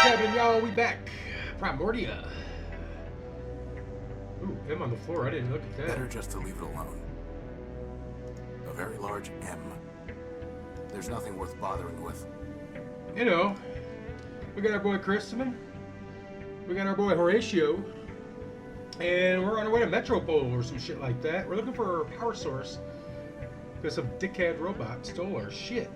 happening, y'all? We back. Primordia. Ooh, M on the floor. I didn't look at that. Better just to leave it alone. A very large M. There's nothing worth bothering with. You know, we got our boy Christman. We got our boy Horatio. And we're on our way to Metropol or some shit like that. We're looking for a power source because some dickhead robot stole our shit.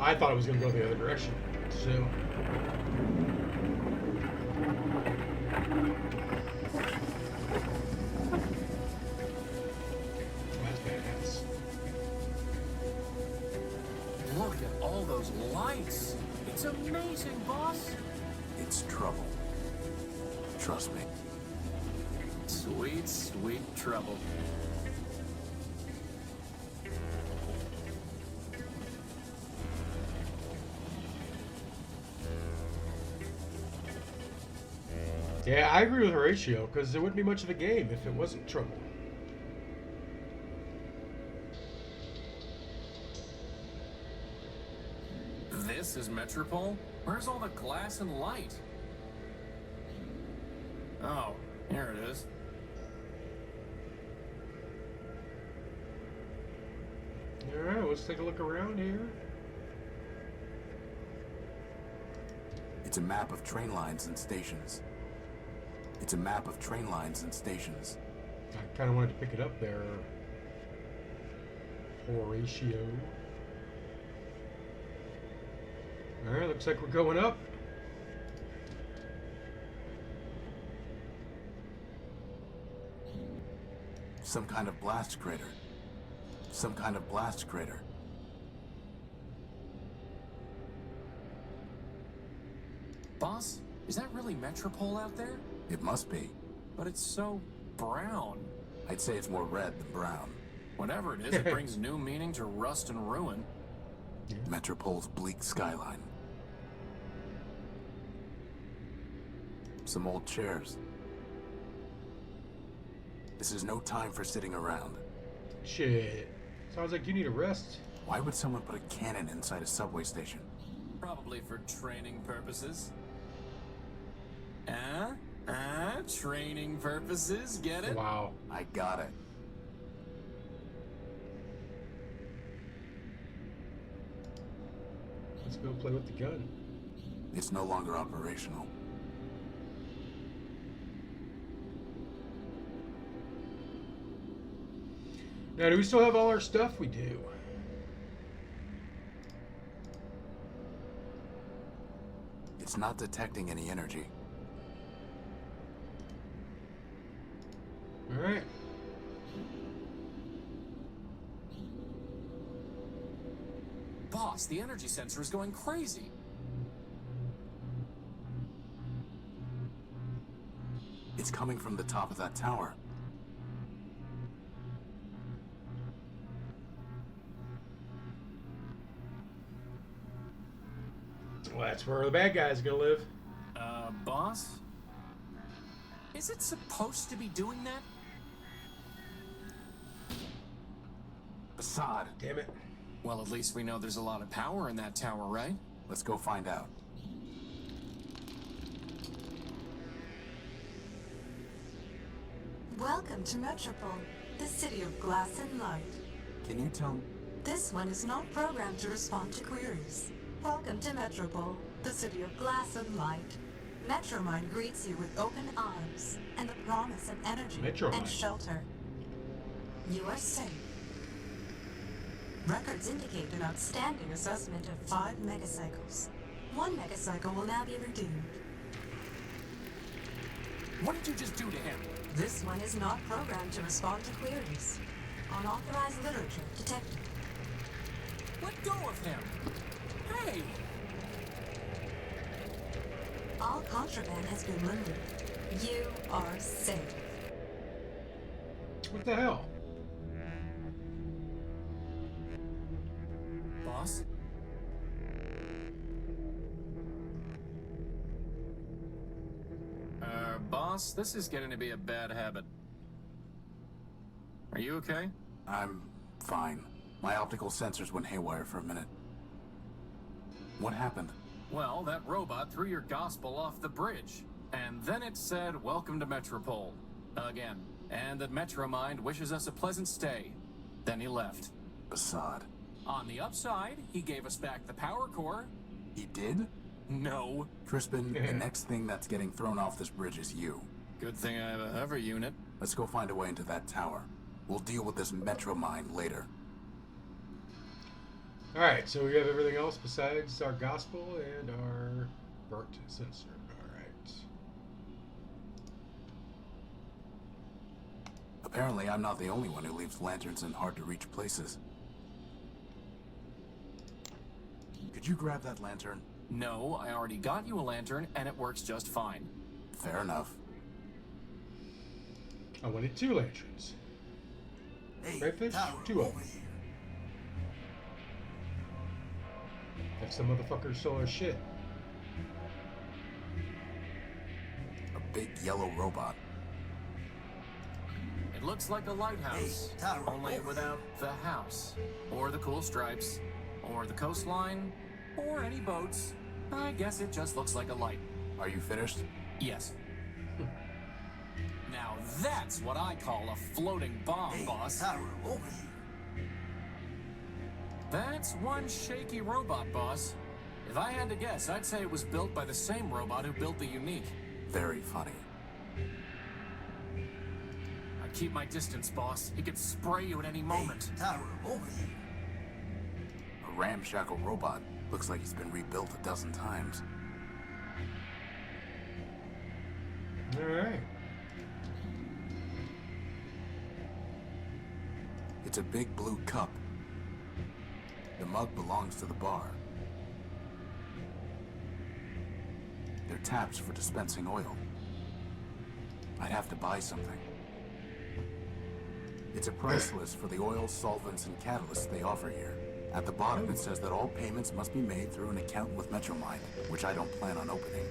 I thought it was going to go the other direction. So. That's badass. Look at all those lights. It's amazing, boss. It's trouble. Trust me. Sweet, sweet trouble. Yeah, I agree with Horatio, because there wouldn't be much of a game if it wasn't trouble. This is Metropol? Where's all the glass and light? Oh, here it is. Alright, let's take a look around here. It's a map of train lines and stations. It's a map of train lines and stations. I kind of wanted to pick it up there. Horatio. Alright, looks like we're going up. Some kind of blast crater. Some kind of blast crater. Boss, is that really Metropol out there? It must be. But it's so brown. I'd say it's more red than brown. Whatever it is, it brings new meaning to rust and ruin. Metropol's bleak skyline. Some old chairs. This is no time for sitting around. Shit. Sounds like you need a rest. Why would someone put a cannon inside a subway station? Probably for training purposes. Training purposes, get it? Wow. I got it. Let's go play with the gun. It's no longer operational. Now, do we still have all our stuff? We do. It's not detecting any energy. Alright. Boss, the energy sensor is going crazy. It's coming from the top of that tower. Well, that's where the bad guys are gonna live. Boss? Is it supposed to be doing that? Assad. Damn it. Well, at least we know there's a lot of power in that tower, right? Let's go find out. Welcome to Metropol, the city of glass and light. Can you tell me? This one is not programmed to respond to queries. Welcome to Metropol, the city of glass and light. Metromine greets you with open arms and the promise of energy Metromine. and shelter. You are safe. Records indicate an outstanding assessment of 5 megacycles. 1 megacycle will now be redeemed. What did you just do to him? This one is not programmed to respond to queries. Unauthorized literature detected. Let go of him! Hey! All contraband has been limited. You are safe. What the hell? Boss? Boss? boss. This is getting to be a bad habit. Are you okay? I'm fine. My optical sensors went haywire for a minute. What happened? Well, that robot threw your gospel off the bridge. And then it said, "Welcome to Metropol." Again. And that Metromind wishes us a pleasant stay. Then he left. Assad. On the upside, he gave us back the power core. He did? No. Crispin, the next thing that's getting thrown off this bridge is you. Good thing I have a hover unit. Let's go find a way into that tower. We'll deal with this Metromind later. Alright, so we have everything else besides our gospel and our burnt sensor. Alright. Apparently, I'm not the only one who leaves lanterns in hard-to-reach places. Could you grab that lantern? No, I already got you a lantern, and it works just fine. Fair enough. I wanted 2 lanterns. Hey, Redfish? Tyra, 2 of over them. here. If some motherfucker saw our shit. A big yellow robot. It looks like a lighthouse, Hey, Tyra, only over without the house, or the cool stripes, or the coastline, or any boats. I guess it just looks like a light. Are you finished? Yes. Now that's what I call a floating bomb, Hey, boss. Tyra, over here. That's one shaky robot, boss. If I had to guess, I'd say it was built by the same robot who built the Unique. Very funny. I'd keep my distance, boss. He could spray you at any moment. Hey, Tyra, over here. A ramshackle robot. Looks like he's been rebuilt a dozen times. Alright. It's a big blue cup. The mug belongs to the bar. They're taps for dispensing oil. I'd have to buy something. It's a price list for the oils, solvents, and catalysts they offer here. At the bottom, it says that all payments must be made through an account with Metromind, which I don't plan on opening.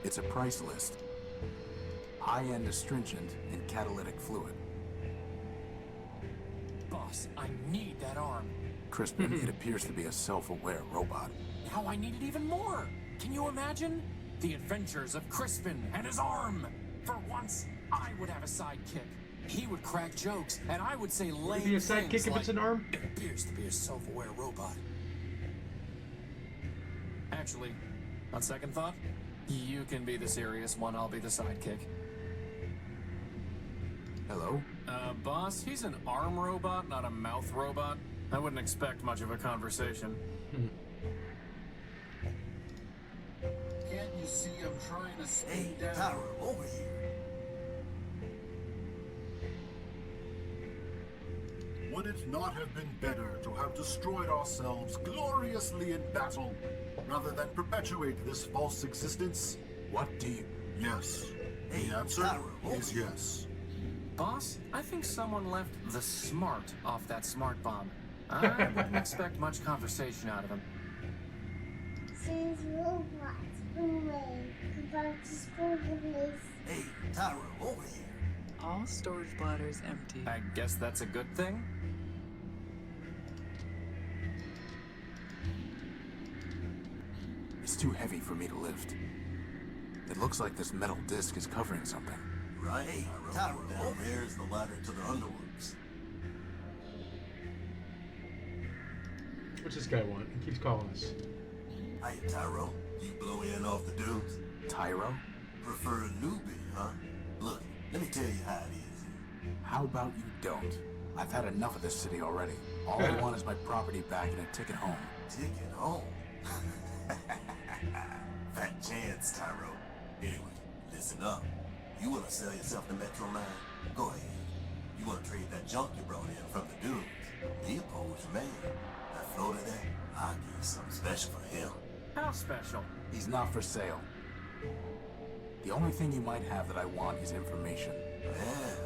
It's a price list. High-end astringent and catalytic fluid. Boss, I need that arm. Crispin, it appears to be a self-aware robot. Now I need it even more. Can you imagine? The adventures of Crispin and his arm. For once, I would have a sidekick. He would crack jokes, and I would say lame Would it be a things sidekick if like, it's an arm? "It appears to be a self-aware robot." Actually, on second thought, you can be the serious one, I'll be the sidekick. Hello? Boss, he's an arm robot, not a mouth robot. I wouldn't expect much of a conversation. Can't you see I'm trying to Hey, speed down? Tyra, over here. Would it not have been better to have destroyed ourselves gloriously in battle, rather than perpetuate this false existence? What do you... Yes. Hey, The answer Tyra, over is here. yes. Boss, I think someone left the smart off that smart bomb. I wouldn't expect much conversation out of him. Since robots away, about to school place. Hey, Tyra, over here. All storage bladders empty. I guess that's a good thing. It's too heavy for me to lift. It looks like this metal disc is covering something. Right, hey, Tyra, over here is the ladder to the underworks. What's this guy want? He keeps calling us. Hey, Tyro, you blow in off the dunes? Tyro? Prefer a newbie, huh? Look, let me tell you how it is. How about you don't? I've had enough of this city already. All I want is my property back and a ticket home. Ticket home. Fat chance, Tyro. Anyway, listen up. You want to sell yourself to Metromind? Go ahead. You want to trade that junk you brought in from the dunes? Leopold's your man. That floater there, I'll give you something special for him. How special? He's not for sale. The only thing you might have that I want is information. Well,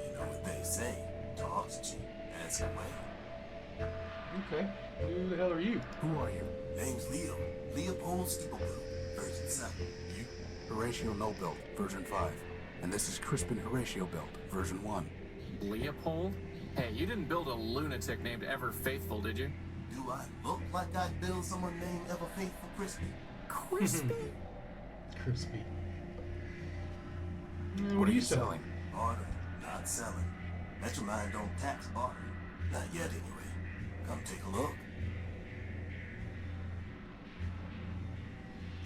you know what they say. Talk's cheap. That's away. Okay. Who the hell are you? Who are you? Name's Leo. Leopold Steeplebill. Version 7. You? Horatio No build, version 5. And this is Crispin Horatio build, version 1. Leopold? Hey, you didn't build a lunatic named Ever Faithful, did you? Do I look like I'd build someone named Ever Faithful Crispy? Crispy? Crispy. What are you selling? Bartering, not selling. Metromine don't tax bartering. Not yet, anyway. Come take a look.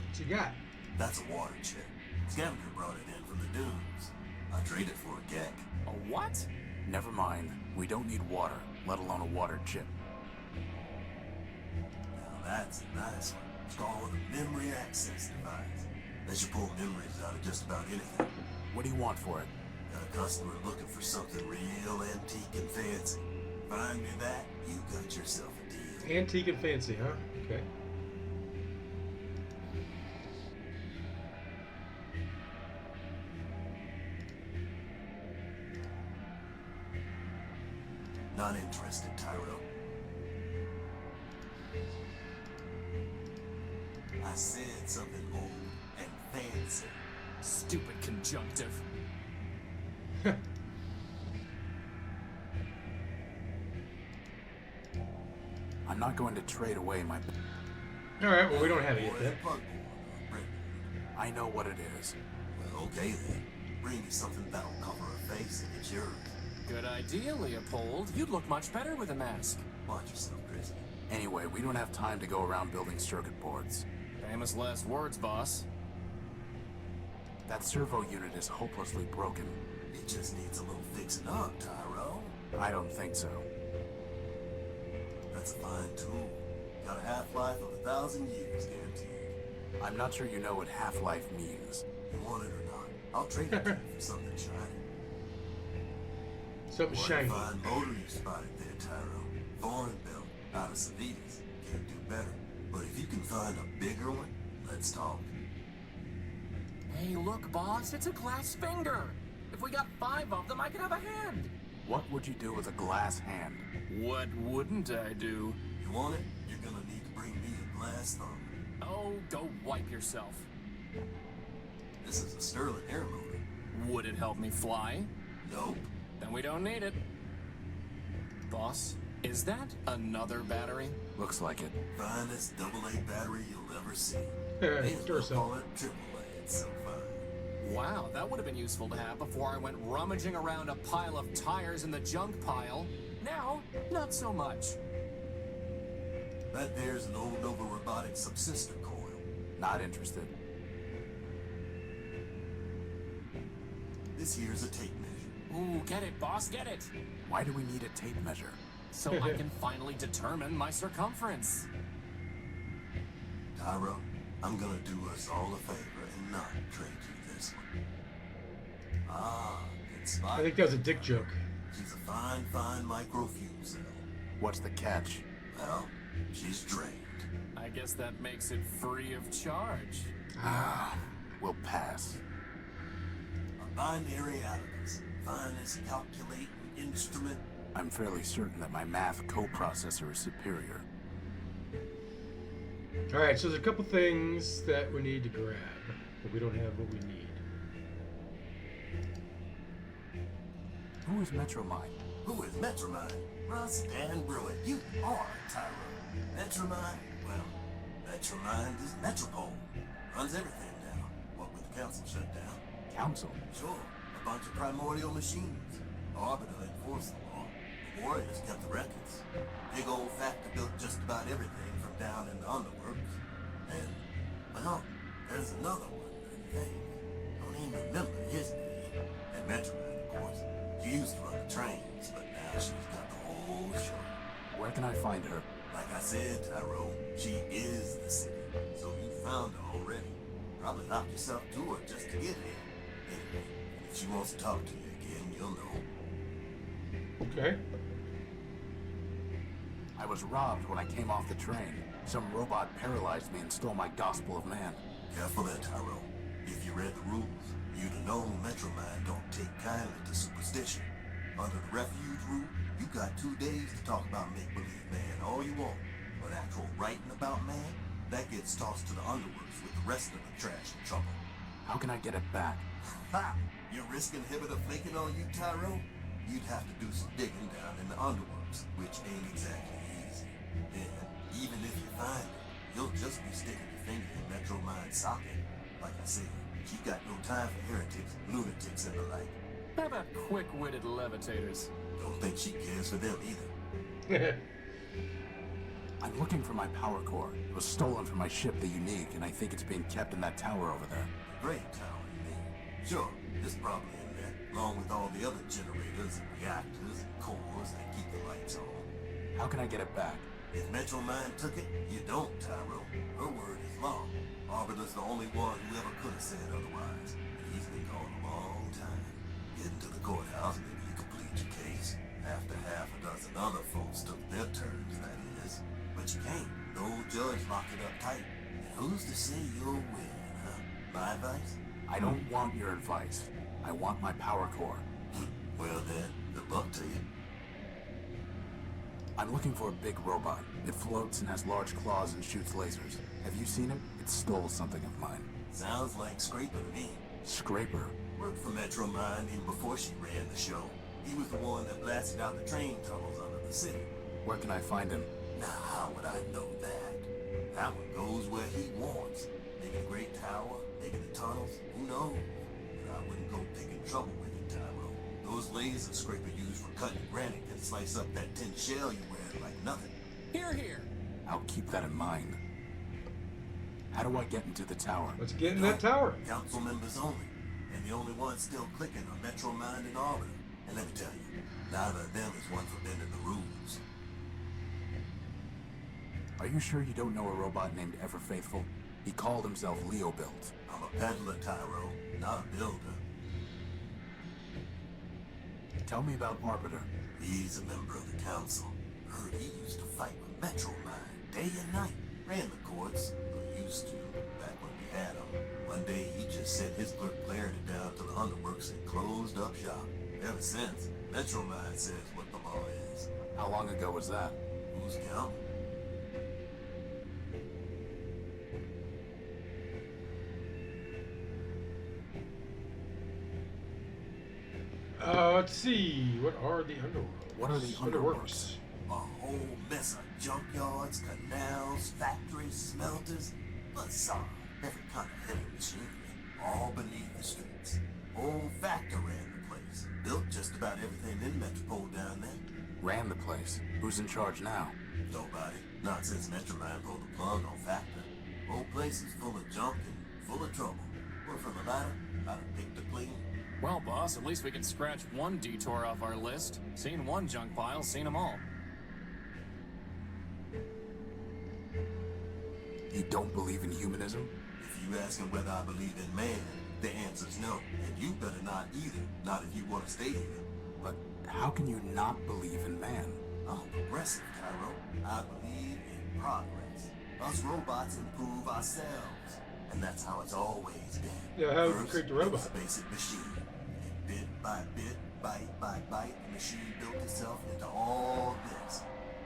What you got? That's a water chip. Scavenger brought it in from the dunes. I traded for a gek. A what? Never mind. We don't need water, let alone a water chip. Now that's a nice one. It's called a memory access device. Lets you pull memories out of just about anything. What do you want for it? Got a customer looking for something real antique and fancy. Find me that, you got yourself a deal. Antique and fancy, huh? Okay. Not interested, Tyro. I said something old and fancy. Stupid conjunctive. I'm not going to trade away my... Alright, well, we don't have it yet Or then. a plug board or a print. I know what it is. Well, okay then. Bring me something that'll cover her face and it's yours. Good idea, Leopold. You'd look much better with a mask. Watch yourself, Chris. Anyway, we don't have time to go around building circuit boards. Famous last words, boss. That servo unit is hopelessly broken. It just needs a little fixing up, Tyro. I don't think so. That's a fine tool. Got a half-life of 1,000 years, guaranteed. I'm not sure you know what half-life means. You want it or not, I'll trade it to you for something shiny. Something What a shiny. fine motor you spotted there, Tyro. Foreign built, out of Savitas. Can't do better. But if you can find a bigger one, let's talk. Hey, look, boss. It's a glass finger. If we got 5 of them, I could have a hand. What would you do with a glass hand? What wouldn't I do? You want it? You're gonna need to bring me a glass thumb. Oh, go wipe yourself. This is a Sterling air motor. Would it help me fly? Nope. Then we don't need it. Boss, is that another battery? Looks like it. Finest AA battery you'll ever see. Yeah, They sure still so. call it AAA. It's so fine. Wow, that would have been useful to have before I went rummaging around a pile of tires in the junk pile. Now, not so much. That there's an old Nova Robotics subsystem coil. Not interested. This here's a tape measure. Ooh, get it, boss, get it. Why do we need a tape measure? So I can finally determine my circumference. Tyro, I'm gonna do us all a favor and not trade you this one. Ah, good spot. I think that was a dick joke. She's a fine micro fuel cell. What's the catch? Well, she's drained. I guess that makes it free of charge. We'll pass. A binary abacus. Finest calculating instrument. I'm fairly certain that my math coprocessor is superior. Alright, so there's a couple things that we need to grab, but we don't have what we need. Who is Metromine? Who is Metromine? Russ Dan Bruin, you are Tyro. Metromine? Well, Metromine is Metropol. Runs everything now. What with the council shut down? Council. Sure, a bunch of primordial machines. Arbiter enforced the law. The Warriors kept the records. Big old factor built just about everything from down in the underworks. And, well, there's another one, I think. Don't even remember his name. And Metromine, of course. She used to run the trains, but now she's got the whole show. Where can I find her? Like I said, Tyro, she is the city. So you found her already. Probably locked yourself to her just to get here. Anyway, if she wants to talk to you again, you'll know. Okay. I was robbed when I came off the train. Some robot paralyzed me and stole my Gospel of Man. Careful there, Tyro. If you read the rules, you'd have known Metromine don't take kindly to superstition. Under the refuge rule, you got 2 days to talk about make-believe man all you want. But actual writing about man, that gets tossed to the underworks with the rest of the trash and trouble. How can I get it back? Ha! Your risk inhibitor flaking on you, Tyro? You'd have to do some digging down in the underworks, which ain't exactly easy. Then, even if you find it, you'll just be sticking your finger in Metro Mind's socket. Like I said, she got no time for heretics, lunatics, and the like. How about quick-witted levitators? Don't think she cares for them either. I'm looking for my power core. It was stolen from my ship, the Unique, and I think it's being kept in that tower over there. Great tower, you mean? Sure, it's probably in there, along with all the other generators and reactors and cores that keep the lights on. How can I get it back? If Metro Mind took it, you don't, Tyro. Her word is law. Arbiter's the only one who ever could have said otherwise. And he's been gone a long time. Getting to the courthouse, maybe you could plead your case. After half a dozen other folks took their turns, that is. But you can't. No judge locked it up tight. And who's to say you'll win, huh? My advice? I don't want your advice. I want my power core. Well then, good luck to you. I'm looking for a big robot. It floats and has large claws and shoots lasers. Have you seen it? It stole something of mine. Sounds like Scraper to me. Scraper? Worked for Metro Mind even before she ran the show. He was the one that blasted out the train tunnels under the city. Where can I find him? Now, how would I know that? That one goes where he wants. Maybe the Great Tower, maybe the tunnels, who knows? But I wouldn't go picking trouble with him, Tyro. Those lasers Scraper used for cutting granite can slice up that tin shell you wear like nothing. Here, here. I'll keep that in mind. How do I get into the tower? Let's get in that tower. Council members only. And the only ones still clicking are Metro Mind and Arbiter. And let me tell you, neither of them is one for bending the rules. Are you sure you don't know a robot named Ever Faithful? He called himself Leo Build. I'm a peddler, Tyro, not a builder. Tell me about Arbiter. He's a member of the council. Heard he used to fight with Metro Mind day and night. Ran the courts, or used to, back when we had him. One day he just sent his clerk Clarity down to the underworks and closed up shop. Ever since, Metro Mind says what the law is. How long ago was that? Who's counting? Let's see. What are the underworlds? What are the underworlds? A whole mess of junkyards, canals, factories, smelters, bazaar, every kind of heavy machinery, all beneath the streets. Old factor ran the place. Built just about everything in Metropol down there. Ran the place. Who's in charge now? Nobody. Not since Metromine pulled the plug on Factor. Old place is full of junk and full of trouble. We're from the ladder, about to pick the clean. Well, boss, at least we can scratch one detour off our list. Seen one junk pile, seen them all. You don't believe in humanism? If you asking whether I believe in man, the answer's no. And you better not either. Not if you want to stay here. But how can you not believe in man? I'm a progressive, Cairo. I believe in progress. Us robots improve ourselves. And that's how it's always been. Yeah, how would you First, create the it robot? was a basic machine. And bit by bit, bite by bite, the machine built itself into all this.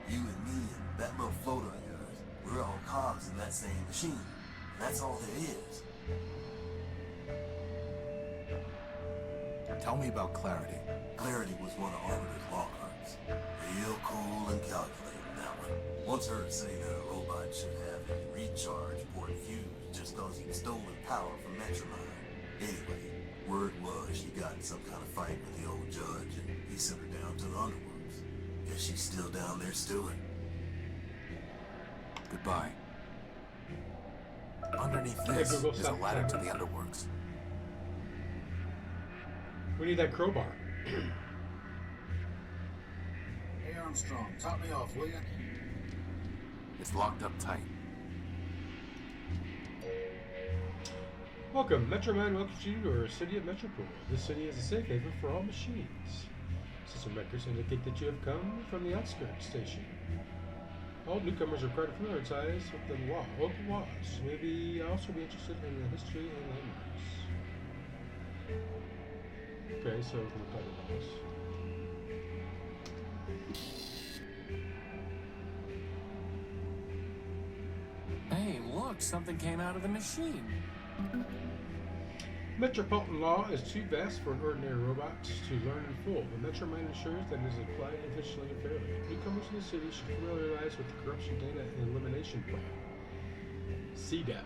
You and me and that little floater of yours, we're all cogs in that same machine. And that's all there is. Tell me about Clarity. Clarity was one of Arbiter's law clerks. Real cool and calculating, that one. Once heard say that a robot should have his recharge port fused just cause he'd stolen power from Metromine. Anyway, word was she got in some kind of fight with the old judge and he sent her down to the underworks. Guess she's still down there stewing. Goodbye. Underneath Okay, this Google, is a stop. ladder to the underworks. We need that crowbar. Hey Armstrong, top me off, will you? It's locked up tight. Welcome, Metroman welcomes you to our city of Metropol. This city is a safe haven for all machines. System records indicate that you have come from the outskirts station. All newcomers are required to familiarize with the local laws. Maybe also be interested in the history and landmarks. Okay, so we can apply the laws. Hey, look, something came out of the machine. Metropolitan law is too vast for an ordinary robot to learn in full. The Metromind ensures that it is applied efficiently and fairly. Newcomers in the city should familiarize with the Corruption Data and Elimination Plan, CDAP,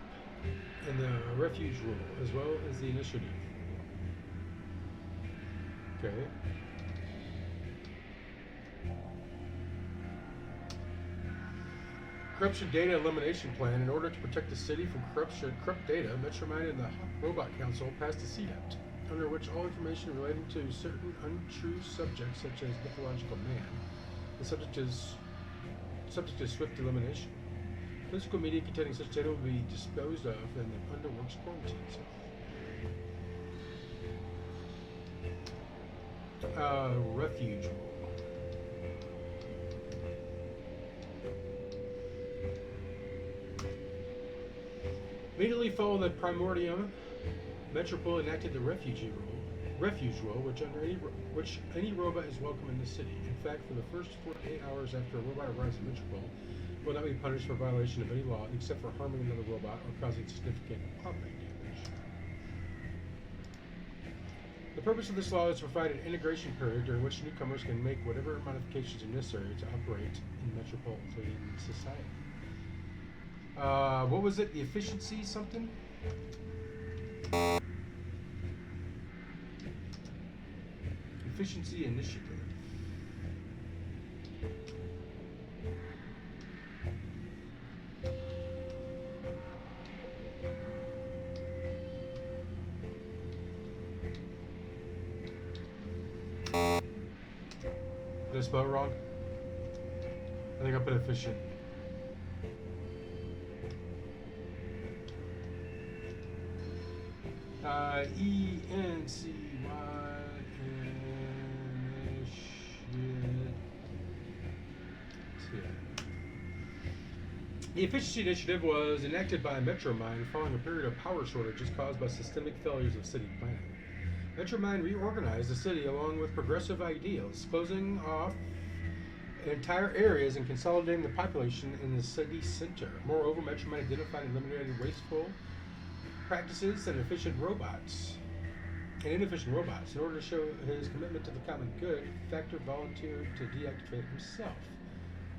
and the Refuge Rule, as well as the Initiative. Okay. Corruption Data Elimination Plan. In order to protect the city from corrupt data, Metromind and the Robot Council passed a CDAPT, under which all information relating to certain untrue subjects, such as mythological man, is subject to swift elimination. Physical media containing such data will be disposed of in the Underworks quarantine zone. Refuge Rule. Immediately following the Primordia, Metropol enacted the Refuge Rule, which any robot is welcome in the city. In fact, for the first 48 hours after a robot arrives in Metropol, will not be punished for violation of any law except for harming another robot or causing significant property damage. The purpose of this law is to provide an integration period during which newcomers can make whatever modifications are necessary to operate in Metropolitan society. What was it? The efficiency something? Efficiency initiative. Did I spell it wrong? I think I put efficient. The Efficiency Initiative was enacted by Metromind following a period of power shortages caused by systemic failures of city planning. Metromind reorganized the city along with progressive ideals, closing off entire areas and consolidating the population in the city center. Moreover, Metromind identified and eliminated wasteful practices and inefficient robots. In order to show his commitment to the common good, Factor volunteered to deactivate himself.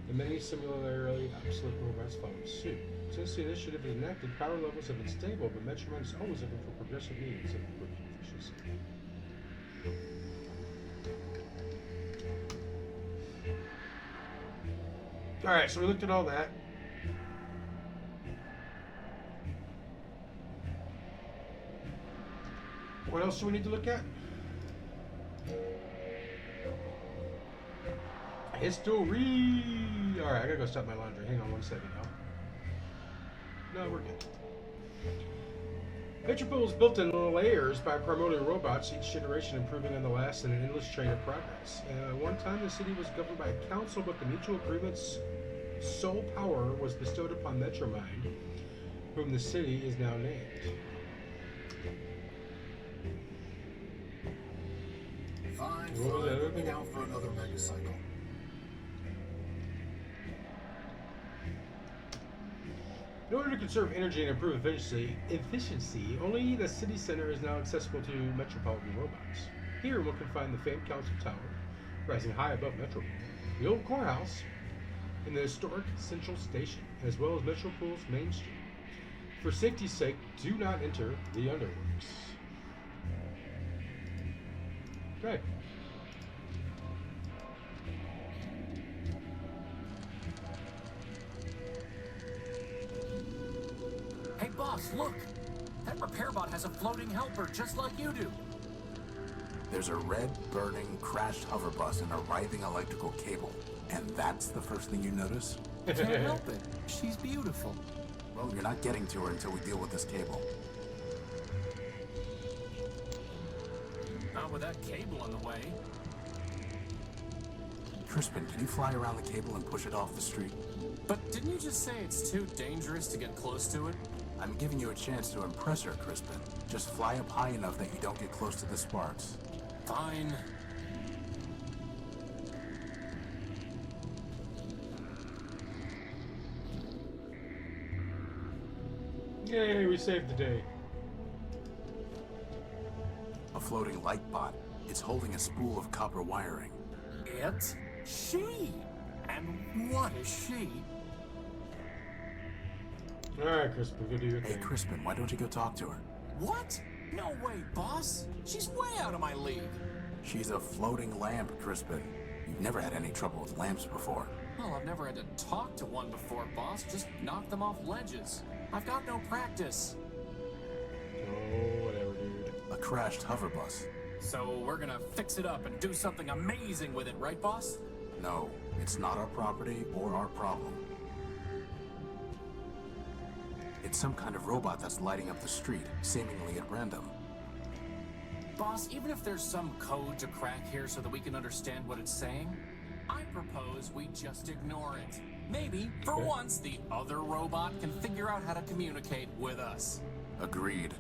The many similarly obsolete robots followed suit. Since the initiative was enacted, power levels have been stable, but Metromind is always looking for progressive means of improving efficiency. Alright, so we looked at all that. What else do we need to look at? History! Alright, I gotta go stop my laundry. Hang on one second, y'all. No, we're good. Metropol is built in layers by primordial robots, each generation improving on the last in an endless train of progress. At one time, the city was governed by a council, but the mutual agreement's sole power was bestowed upon Metromind, whom the city is now named. Fine, looking out for another megacycle. In order to conserve energy and improve efficiency, only the city center is now accessible to Metropolitan robots. Here one can find the famed Council Tower, rising high above Metropol, the old courthouse, and the historic Central Station, as well as Metropol's Main Street. For safety's sake, do not enter the Underworks. Okay. Hey, boss, look! That repair bot has a floating helper just like you do. There's a red, burning, crashed hover bus and a writhing electrical cable. And that's the first thing you notice? Can't help it. She's beautiful. Well, you're not getting to her until we deal with this cable. Not with that cable in the way. Crispin, can you fly around the cable and push it off the street? But didn't you just say it's too dangerous to get close to it? I'm giving you a chance to impress her, Crispin. Just fly up high enough that you don't get close to the sparks. Fine. Yay, we saved the day. floating light bot. It's holding a spool of copper wiring. It's she. And what is she? Alright, Crispin, go do your Hey, thing. Crispin, why don't you go talk to her? What? No way, boss. She's way out of my league. She's a floating lamp, Crispin. You've never had any trouble with lamps before. Well, I've never had to talk to one before, boss. Just knock them off ledges. I've got no practice. Oh, whatever, dude. A crashed hover bus. So we're gonna fix it up and do something amazing with it, right, boss? No, it's not our property or our problem. It's some kind of robot that's lighting up the street, seemingly at random. Boss, even if there's some code to crack here so that we can understand what it's saying, I propose we just ignore it. Maybe, for Okay. once, the other robot can figure out how to communicate with us. Agreed.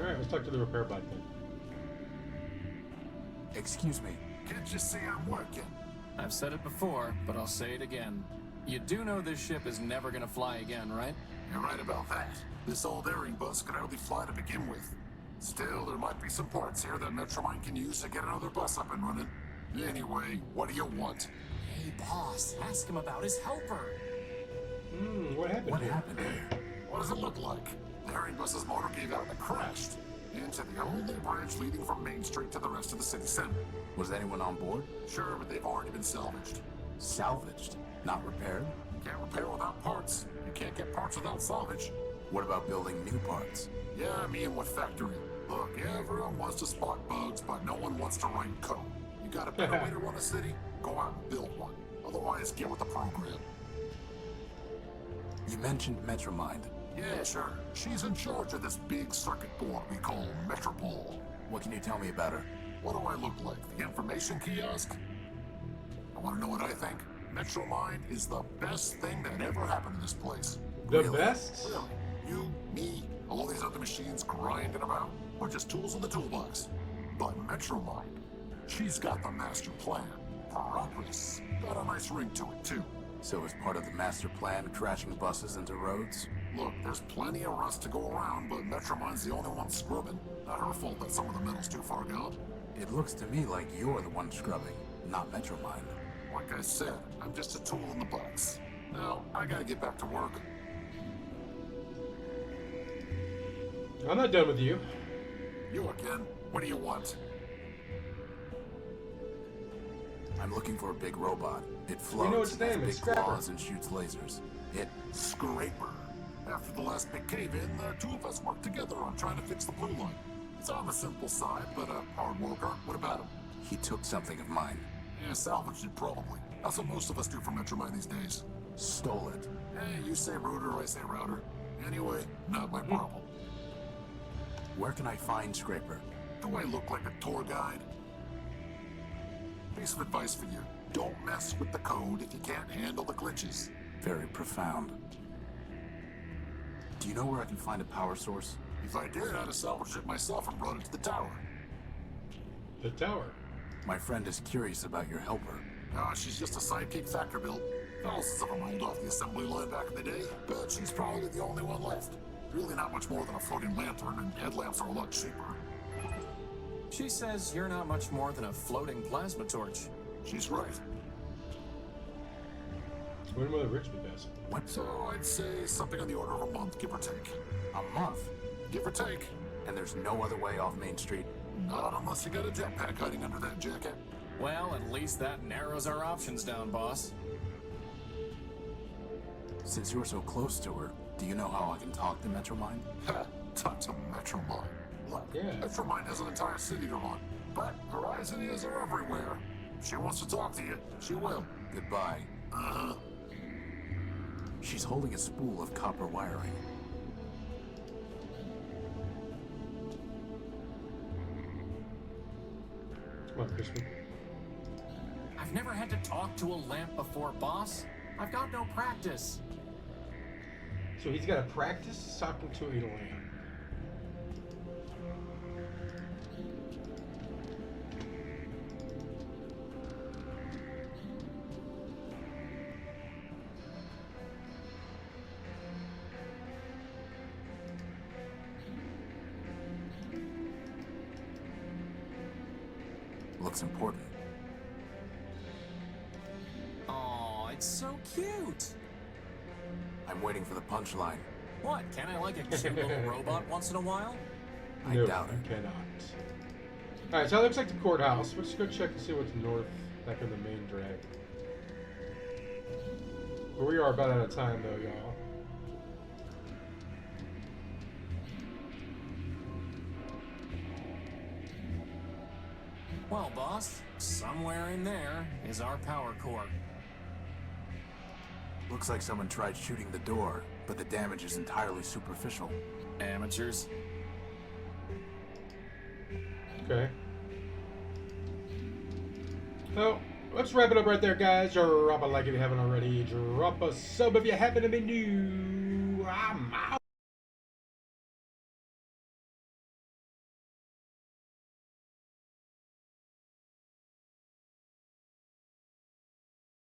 Alright, let's talk to the repair bot then. Excuse me. Can't you see I'm working? I've said it before, but I'll say it again. You do know this ship is never gonna fly again, right? You're right about that. This old airing bus could hardly fly to begin with. Still, there might be some parts here that Metromine can use to get another bus up and running. Anyway, what do you want? Hey, boss, ask him about his helper. What happened What here? happened here? What does it look like? The airing bus's motor gave out and crashed into the only bridge leading from Main Street to the rest of the city center. Was anyone on board? Sure, but they've already been salvaged. Salvaged, not repaired? Can't repair without parts. You can't get parts without salvage. What about building new parts? Yeah, me and what factory? Look, everyone wants to spot bugs, but no one wants to write code. You got a better way to run a city? Go out and build one. Otherwise, get with the program. You mentioned Metromind. Yeah, sure. She's in charge of this big circuit board we call Metropol. What can you tell me about her? What do I look like? The information kiosk? I want to know what I think. Metromind is the best thing that ever happened to this place. The Really? best? Really? You, me, all these other machines grinding about are just tools in the toolbox. But Metromind, she's got the master plan. Progress. Got a nice ring to it, too. So as part of the master plan, crashing buses into roads? Look, there's plenty of rust to go around, but Metromind's the only one scrubbing. Not her fault that some of the metal's too far gone. It looks to me like you're the one scrubbing, not Metromind. Like I said, I'm just a tool in the box. Now, I gotta get back to work. I'm not done with you. You again? What do you want? I'm looking for a big robot. It We know floats, its and has name, big it's Scrapper. claws, and shoots lasers. It... Scraper. After the last big cave-in, the two of us worked together on trying to fix the blue line. It's on the simple side, but a hard worker. What about him? He took something of mine. Yeah, salvaged it probably. That's what most of us do for Metromine these days. Stole it. Hey, you say router, I say router. Anyway, not my problem. Where can I find Scraper? Do I look like a tour guide? Piece of advice for you. Don't mess with the code if you can't handle the glitches. Very profound. Do you know where I can find a power source? If I did, I'd have salvaged it myself and brought it to the tower. The tower. My friend is curious about your helper. Ah, she's just a sidekick factor build. Thousands of them rolled off the assembly line back in the day, but she's probably the only one left. Really not much more than a floating lantern, and headlamps are a lot cheaper. She says you're not much more than a floating plasma torch. She's right. When will the rich be best? What? So I'd say something on the order of a month, give or take. A month? Give or take. And there's no other way off Main Street? Not unless you got a jetpack hiding under that jacket. Well, at least that narrows our options down, boss. Since you're so close to her, do you know how I can talk to Metromind? Ha! Talk to Metromine. Look, Yeah. Metromine has an entire city to run, but Horizon is are everywhere. If she wants to talk to you, she will. Goodbye. Uh-huh. She's holding a spool of copper wiring. Come on, Crispin. I've never had to talk to a lamp before, boss. I've got no practice. So he's got to practice talking to a lamp. Looks important. Oh, it's so cute. I'm waiting for the punchline. What, can I like a cute little robot once in a while? I No, doubt it. I cannot. Alright, so that looks like the courthouse. Let's go check and see what's north, back in the main drag. But we are about out of time, though, y'all. Well, boss, somewhere in there is our power core. Looks like someone tried shooting the door, but the damage is entirely superficial. Amateurs. Okay. So, let's wrap it up right there, guys. Drop a like if you haven't already. Drop a sub if you happen to be new. I'm out.